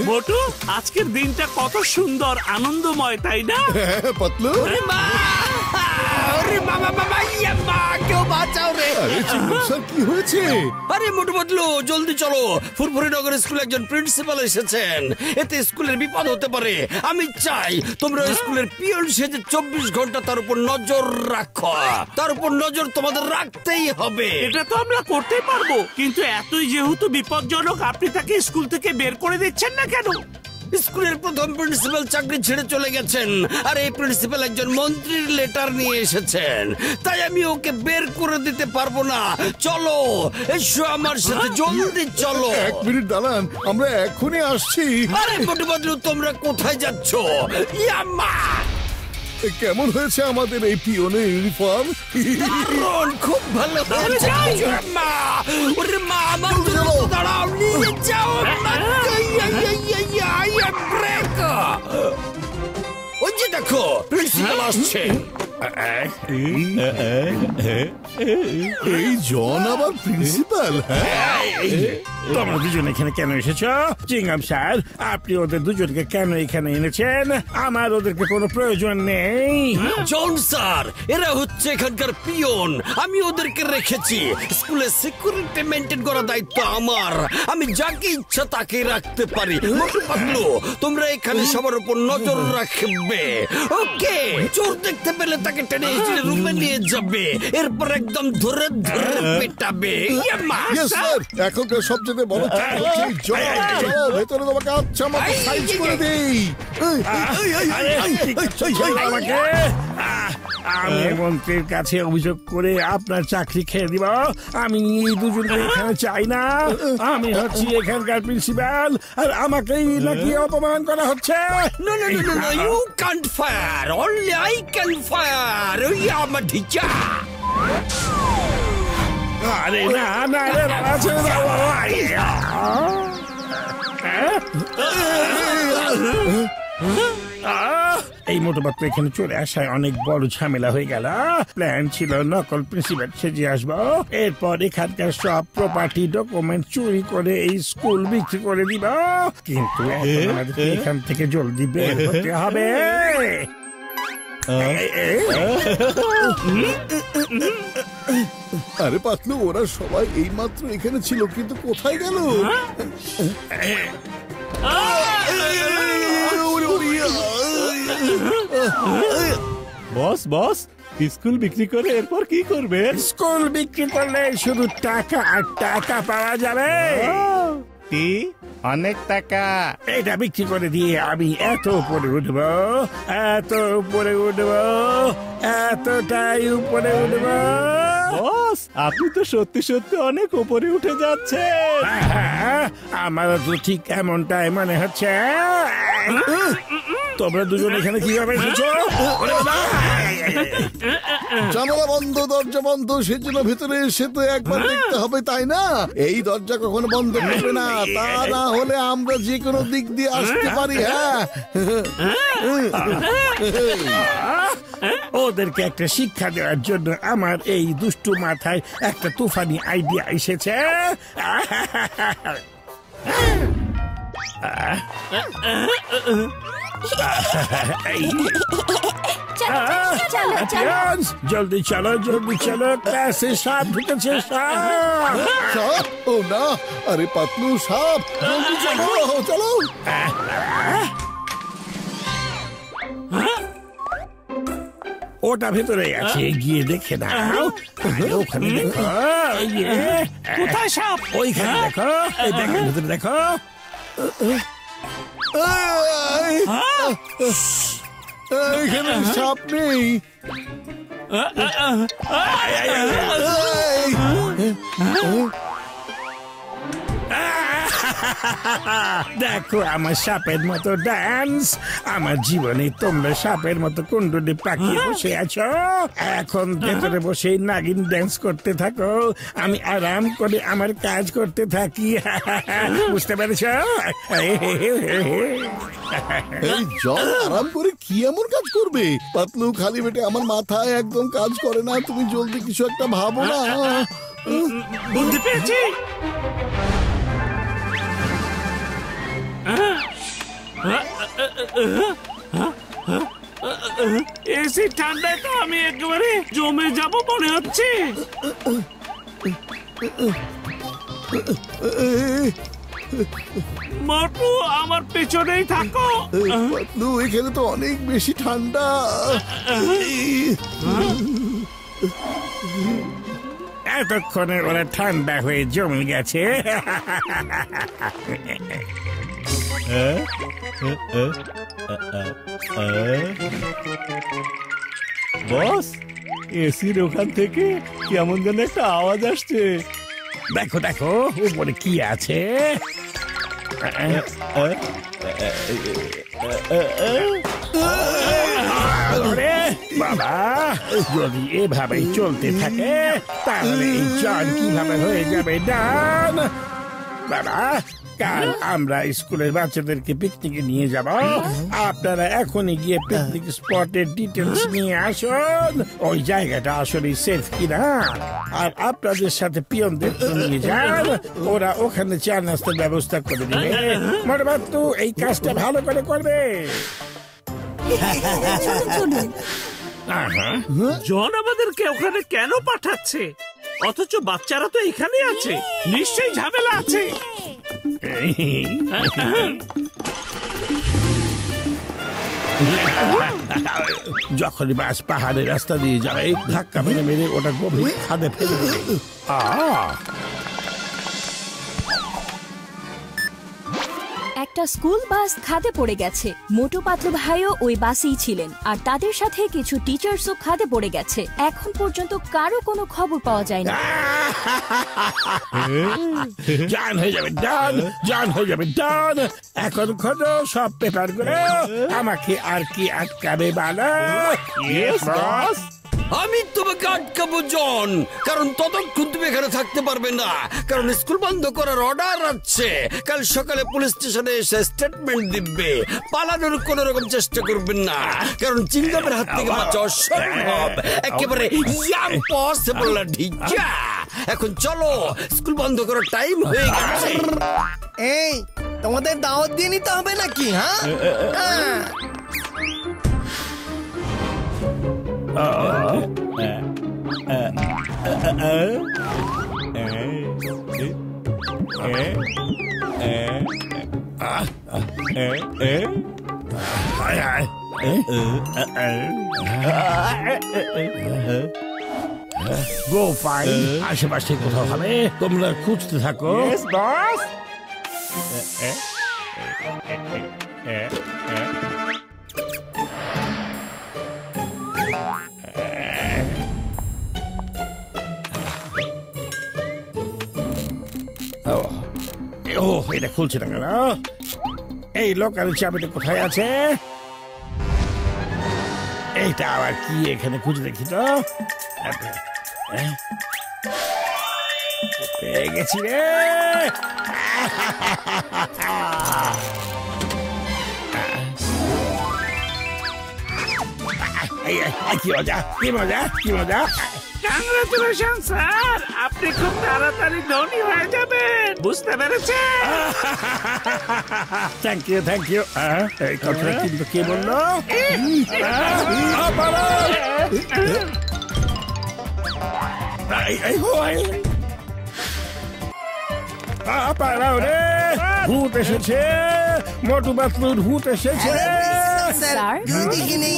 মোটু, আজকের দিনটা কত সুন্দর আনন্দময়, তাই না? পাতলু, কেউ বাঁচাও রে। স্যার কি হয়েছে? আরে মোটু পাতলু, জলদি চলো, ফুরফুরিনগর স্কুলে একজন প্রিন্সিপাল এসেছেন, এতে স্কুলের বিপদ হতে পারে। আমি চাই তোমরা স্কুলের পিয়ন সেজে 24 ঘন্টা তার উপর নজর রাখো। তার উপর নজর তোমাদের রাখতেই হবে। এটা তো আমরা করতে পারবো, কিন্তু এতই যেহেতু বিপজ্জনক, আপনি তাকে স্কুল থেকে বের করে দিচ্ছেন না কেন? স্কুলের প্রথম প্রিন্সিপাল চাকরি ছেড়ে চলে গেছেন, আর এই প্রিন্সিপাল একজন মন্ত্রীর লেটার নিয়ে এসেছেন, তাই আমি ওকে বের করে দিতে পারবো না। চলো, এসো আমার সাথে, জলদি চলো। 1 মিনিট দাঁড়ান, আমরা এখনই আসছি। আরে মোটু পাতলু, তোমরা কোথায় যাচ্ছ? ইয়াম্মা, কেমন হয়েছে আমাদের এই পিয়নের ইউনিফর্ম? খুব ভালো হয়েছে। মা, ওরে মা, আমার জন্য দাঁড়াও, নিয়ে যাও। ব্রেক। ওই যে দেখো, প্রিন্সিপাল আসছে। এই জন আবার প্রিন্সিপাল? তোমরা দুজন এখানে কেন এসেছো? চিংগাম স্যার, আপনি ওদের দুজনকে কেন এখানে এনেছেন? আমার ওদেরকে কোনো প্রয়োজন নেই। জন স্যার, এরা হচ্ছে এখানকার পিয়ন, আমি ওদেরকে রেখেছি। স্কুলের সিকিউরিটি মেইনটেইন করার দায়িত্ব আমার। আমি যাকে ইচ্ছা তাকে রাখতে পারি। মোটু পাতলু, তোমরা এখানে সবার উপর নজর রাখবে, ওকে? চোর দেখতে পেলে তাকে টেনে হিচড়ে রুমে নিয়ে যাবে, এরপর একদম ধরে ধরে পেটাবে। ইয়েস স্যার, এখনকার সবচেয়ে বড় চ্যালেঞ্জ হচ্ছে জন। চলো ভেতরে তোমাকে আচ্ছা মতো সাইজ করে দেই। আমি মন্ত্রীর কাছে অভিযোগ করে আপনার চাকরি খেয়ে দিব। আমি এই দুজনকে এখানে চাই না। আমি হচ্ছি এখানকার প্রিন্সিপাল, আর আমাকেই নাকি অপমান করা হচ্ছে। No, you can't fire. Only I can fire. আমার ঢিচা। আরে না না, এই মোটবাক্য এখানে চলে আসায় অনেক বড় ঝামেলা হয়ে গেল। প্ল্যান ছিল নকল প্রিন্সিপাল সেজে আসবো, এরপর এখানকার সব প্রপার্টি ডকুমেন্ট চুরি করে এই স্কুল বিক্রি করে দিব। কিন্তু এখান থেকে জলদি বের হতে হবে। আরে পাতলু, ওরা সবাই এইমাত্র এখানে ছিল, কিন্তু কোথায় গেল? বস বস, স্কুল বিক্রি করে এরপর কি করবে? স্কুল বিক্রি করলে শুধু টাকা আর টাকা পাওয়া যাবে। কি? অনেক টাকা। এটা বিক্রি করে দিয়ে আমি এত উপরে উঠবো, এত উপরে উঠবো, এতটাই উপরে উঠবো। বস, আপনি তো সত্যি সত্যি অনেক উপরে উঠে যাচ্ছেন। আমারও তো ঠিক এমনটাই মনে হচ্ছে। তোমরা দুজন এখানে কিভাবে এসেছো? জানালা বন্ধ, দরজা বন্ধ, সেজন্য ভেতরে এসে তো একবার দেখতে হবে, তাই না? এই দরজা কখনো বন্ধ করবে না, তা না হলে আমরা যে কোনো দিক দিয়ে আসতে পারি। হ্যাঁ, ওদেরকে একটা শিক্ষা দেওয়ার জন্য আমার এই দুষ্টু মাথায় একটা তুফানি আইডিয়া এসেছে। জলদি চলো, জলদি চলো, ক্লাসে সাপ ঢুকেছে। সাপ? ও না, আরে পাতলু, সাপ! জলদি চলো, চলো। ওটা ভেতরে আছে, গিয়ে দেখে নাও। ওখানে দেখো, কোথায় সাপ? ওইখানে দেখো, এই ব্যাগের ভেতরে দেখো। এখানে সাপ নেই। দেখো আমার সাপের মতো ডান্স। আমার জীবনে তোমরা সাপের মতো কুণ্ডুলি পাকিয়ে বসে আছো। এখন ভেতরে বসে নাগিন ডান্স করতে থাকো, আমি আরাম করে আমার কাজ করতে থাকি। বুঝতে পেরেছ? এই জল আরাম করে কি এমন কাজ করবে? পাতলু, খালি পেটে আমার মাথায় একদম কাজ করে না। তুমি জলদি কিছু একটা ভাবো না। বুদ্ধি পেয়েছি। এসি ঠান্ডায় তো আমি একেবারে জমে যাব মনে হচ্ছে। মোটু আমার পেছনেই থাকো। পাতলু, এখানে তো অনেক বেশি ঠান্ডা। এতক্ষণে ওরা ঠান্ডা হয়ে জমে গেছে। বস, এসির ওখান থেকে কেমন যেন একটা আওয়াজ আসছে। দেখো দেখো উপরে কি আছে। আরে বাবা, যদি এভাবে চলতে থাকে তাহলে এই জন কিভাবে হয়ে যাবে ডান। বাবা, কাল আমরা স্কুলের বাচ্চাদেরকে পিকনিকে নিয়ে যাব। আপনারা এখনই গিয়ে পিকনিক স্পটের ডিটেলস নিয়ে আসুন, ওই জায়গাটা আসলে সেফ কিনা। আর আপনাদের সাথে পিয়নদের নিয়ে যান, ওরা ওখানে চা নাস্তার ব্যবস্থা করে দিবে। মোটবাট্টু এই কাজটা ভালো করে করবে। জন আমাদেরকে ওখানে কেন পাঠাচ্ছে? অথচ বাচ্চারা তো এখানে আছে, নিশ্চয়ই ঝামেলা আছে। যখনই বাস পাহাড়ের রাস্তা দিয়ে যাবে ধাক্কা মেরে মেরে ওটা গভীর খাদে ফেলে দেবে। একটা স্কুল বাস খাদে পড়ে গেছে। মোটু পাতলু ভাইও ওই বাসেই ছিলেন, আর তাদের সাথে কিছু টিচার্সও খাদে পড়ে গেছে। এখন পর্যন্ত কারো কোনো খবর পাওয়া যায় না। জান হয়ে যাবে ডান, জান হয়ে যাবে ডান। এখন খোঁজো সব পেপার গুলো, আমাকে আর কি আটকাবে বলো। আমি তোমাকে আটকাবো জন, কারণ ততক্ষণ তুমি এখানে থাকতে পারবে না, কারণ স্কুল বন্ধ করার অর্ডার আছে। কাল সকালে পুলিশ স্টেশনে এসে স্টেটমেন্ট দিবে। পালানোর কোন রকম চেষ্টা করবেন না, কারণ চিংগামের হাত থেকে বাঁচা অসম্ভব, একেবারে ইম্পসিবল। ঠিক এখন চলো, স্কুল বন্ধ করার টাইম হয়ে গেছে। এই তোমাদের দাওয়াত দিয়ে নিতে হবে নাকি? হ্যাঁ, গো ফাইন, আশেপাশে কোথাও হবে, তোমরা খুঁজতে থাকো। বস, ও এটা খুলছে না কেন? এই লোকাল চাবিটা কোথায় আছে? এইটা আবার কি? এখানে খুঁজে দেখি তো। পেয়ে গেছি রে। কি মজা, কি মজা, কি মজা। কংগ্রেচুলেশন স্যার, আপনি খুব তাড়াতাড়ি ধনী হয়ে যাবেন, বুঝতে পেরেছেন? Thank you, thank you. এই কথাটা কিন্তু কে বললো? রে ভূত এসেছে, মোটু পাতলুর ভূত এসেছে। স্যার, দেখিনি।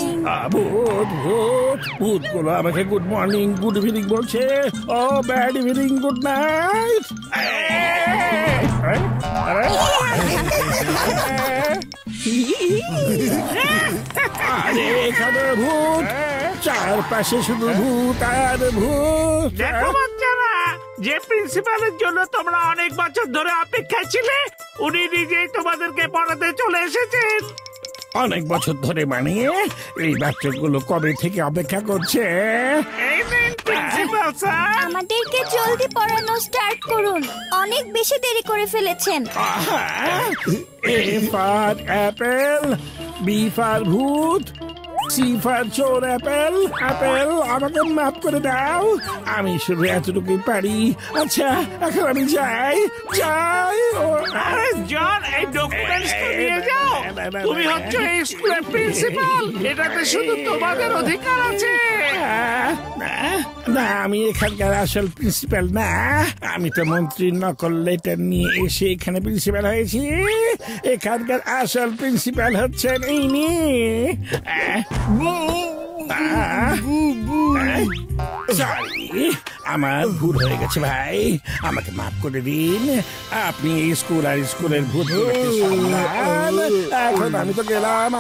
ভূত ভূত ভূত গুলো আমাকে গুড মর্নিং গুড ইভিনিং বলছে। ও ব্যাড ইভিনিং গুড নাইট। আরে এখানে ভূত, চারপাশে শুধু ভূত আর ভূত। দেখো বাচ্চারা, যে প্রিন্সিপালের জন্য তোমরা অনেক বছর ধরে অপেক্ষায় ছিলে, উনি নিজেই তোমাদেরকে পড়াতে চলে এসেছেন। অনেক বছর ধরে মানে এই বাচ্চাগুলো কবে থেকে অপেক্ষা করছে? এই নিন প্রিন্সিপাল স্যার। আমাদেরকে জলদি পড়ানো স্টার্ট করুন, অনেক বেশি দেরি করে ফেলেছেন। A for apple, B for ভূত, সি ফর চোর অ্যাপেল, অ্যাপেল আমাকে মাফ করে দাও, আমি শুধু এতটুকুই পারি। আচ্ছা এখন আমি যাই যাই। আরে জন, এই ডকুমেন্টস তো নিয়ে যাও। তুমি হচ্ছে এই স্কুলের প্রিন্সিপাল, এটাতে শুধু তোমাদের অধিকার আছে। না না, আমি এখানকার আসল প্রিন্সিপাল না, আমি তো মন্ত্রীর নকল লেটার নিয়ে এসে এখানে প্রিন্সিপাল হয়েছি। এখানকার আসল প্রিন্সিপাল হচ্ছেন ইনি। সরি, আমার ভুল হয়ে গেছে ভাই, আমাকে মাফ করে দিন। আপনি এই স্কুল আর স্কুলের ভূত এখন আমি তো গেলাম।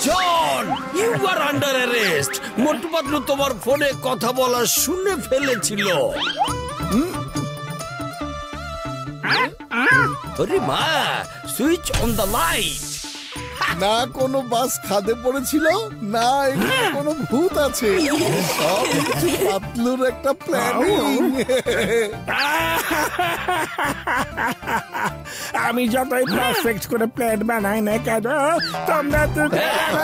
জন, you R under arrest. Motu Patlu তোমার ফোনে কথা বলা শুনে ফেলেছিল। আরে মা, সুইচ অন দ্য লাইট। না কোনো বাস খাদে পড়েছিল, না এখানে কোনো ভূত আছে, সব কিছু পাতলুর একটা প্ল্যানিং। আমি যতই পারফেক্ট করে প্ল্যান বানাই না কেন, তোমরা তো কেন